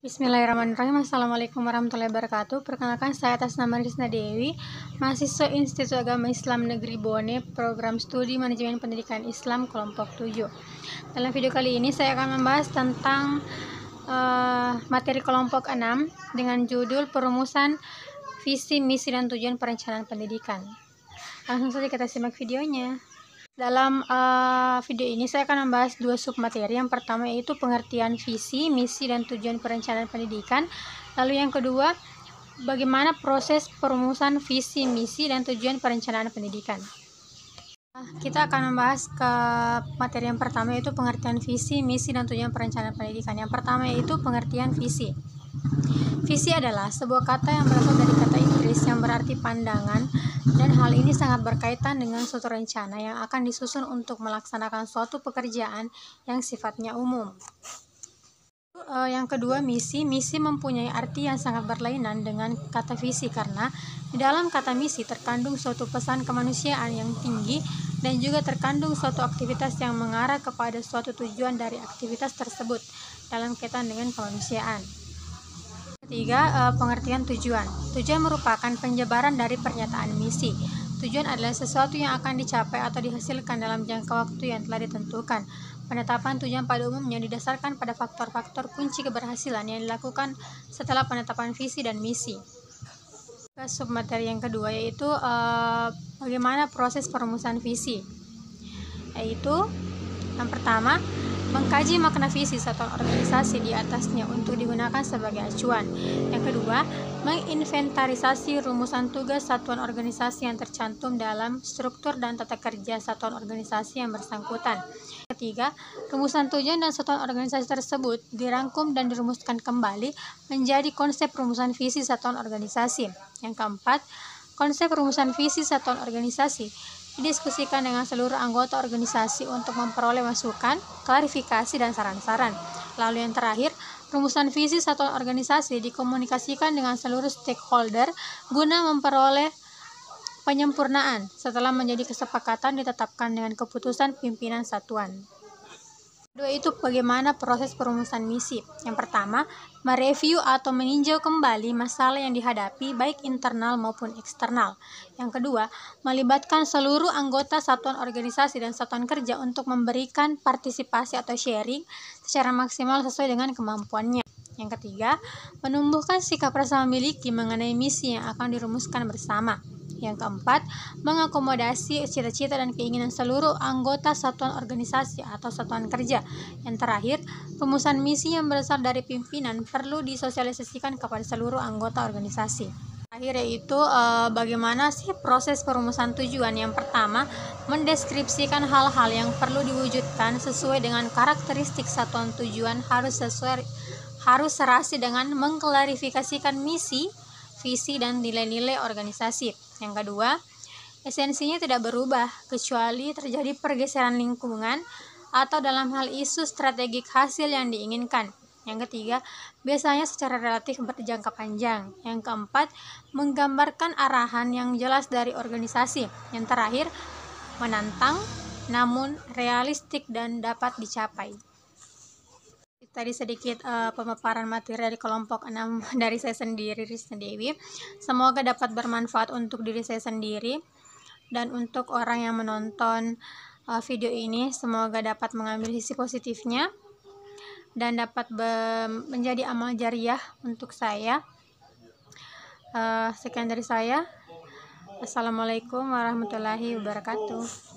Bismillahirrahmanirrahim. Assalamualaikum warahmatullahi wabarakatuh. Perkenalkan, saya atas nama Risna Dewi, mahasiswa Institut Agama Islam Negeri Bone, program studi manajemen pendidikan Islam kelompok 7. Dalam video kali ini saya akan membahas tentang materi kelompok 6 dengan judul perumusan visi, misi, dan tujuan perencanaan pendidikan. Langsung saja kita simak videonya. Dalam video ini saya akan membahas dua submateri. Yang pertama yaitu pengertian visi, misi, dan tujuan perencanaan pendidikan. Lalu yang kedua, bagaimana proses perumusan visi, misi, dan tujuan perencanaan pendidikan. Kita akan membahas ke materi yang pertama yaitu pengertian visi, misi, dan tujuan perencanaan pendidikan. Yang pertama yaitu pengertian visi. Visi adalah sebuah kata yang berasal dari kata Inggris yang berarti pandangan, dan hal ini sangat berkaitan dengan suatu rencana yang akan disusun untuk melaksanakan suatu pekerjaan yang sifatnya umum. Yang kedua, misi. Misi mempunyai arti yang sangat berlainan dengan kata visi karena di dalam kata misi terkandung suatu pesan kemanusiaan yang tinggi dan juga terkandung suatu aktivitas yang mengarah kepada suatu tujuan dari aktivitas tersebut dalam kaitan dengan kemanusiaan. Ketiga, pengertian tujuan. Tujuan merupakan penjabaran dari pernyataan misi. Tujuan adalah sesuatu yang akan dicapai atau dihasilkan dalam jangka waktu yang telah ditentukan. Penetapan tujuan pada umumnya didasarkan pada faktor-faktor kunci keberhasilan yang dilakukan setelah penetapan visi dan misi. Submateri yang kedua yaitu bagaimana proses perumusan visi. Yaitu yang pertama, mengkaji makna visi satuan organisasi di atasnya untuk digunakan sebagai acuan. Yang kedua, menginventarisasi rumusan tugas satuan organisasi yang tercantum dalam struktur dan tata kerja satuan organisasi yang bersangkutan. Ketiga, rumusan tujuan dan satuan organisasi tersebut dirangkum dan dirumuskan kembali menjadi konsep rumusan visi satuan organisasi. Yang keempat, konsep rumusan visi satuan organisasi didiskusikan dengan seluruh anggota organisasi untuk memperoleh masukan, klarifikasi, dan saran-saran. Lalu yang terakhir, rumusan visi satuan organisasi dikomunikasikan dengan seluruh stakeholder guna memperoleh penyempurnaan setelah menjadi kesepakatan ditetapkan dengan keputusan pimpinan satuan. Kedua itu bagaimana proses perumusan misi. Yang pertama, mereview atau meninjau kembali masalah yang dihadapi baik internal maupun eksternal. Yang kedua, melibatkan seluruh anggota satuan organisasi dan satuan kerja untuk memberikan partisipasi atau sharing secara maksimal sesuai dengan kemampuannya. Yang ketiga, menumbuhkan sikap rasa memiliki mengenai misi yang akan dirumuskan bersama. Yang keempat, mengakomodasi cita-cita dan keinginan seluruh anggota satuan organisasi atau satuan kerja. Yang terakhir, rumusan misi yang berasal dari pimpinan perlu disosialisasikan kepada seluruh anggota organisasi. Terakhir yaitu bagaimana sih proses perumusan tujuan. Yang pertama, mendeskripsikan hal-hal yang perlu diwujudkan sesuai dengan karakteristik satuan tujuan harus serasi dengan mengklarifikasikan misi, visi, dan nilai-nilai organisasi. Yang kedua, esensinya tidak berubah kecuali terjadi pergeseran lingkungan atau dalam hal isu strategik hasil yang diinginkan. Yang ketiga, biasanya secara relatif berjangka panjang. Yang keempat, menggambarkan arahan yang jelas dari organisasi. Yang terakhir, menantang namun realistik dan dapat dicapai. Tadi sedikit pemaparan materi dari kelompok 6 dari saya sendiri, Risna Dewi. Semoga dapat bermanfaat untuk diri saya sendiri dan untuk orang yang menonton video ini. Semoga dapat mengambil sisi positifnya dan dapat menjadi amal jariah untuk saya. Sekian dari saya. Assalamualaikum warahmatullahi wabarakatuh.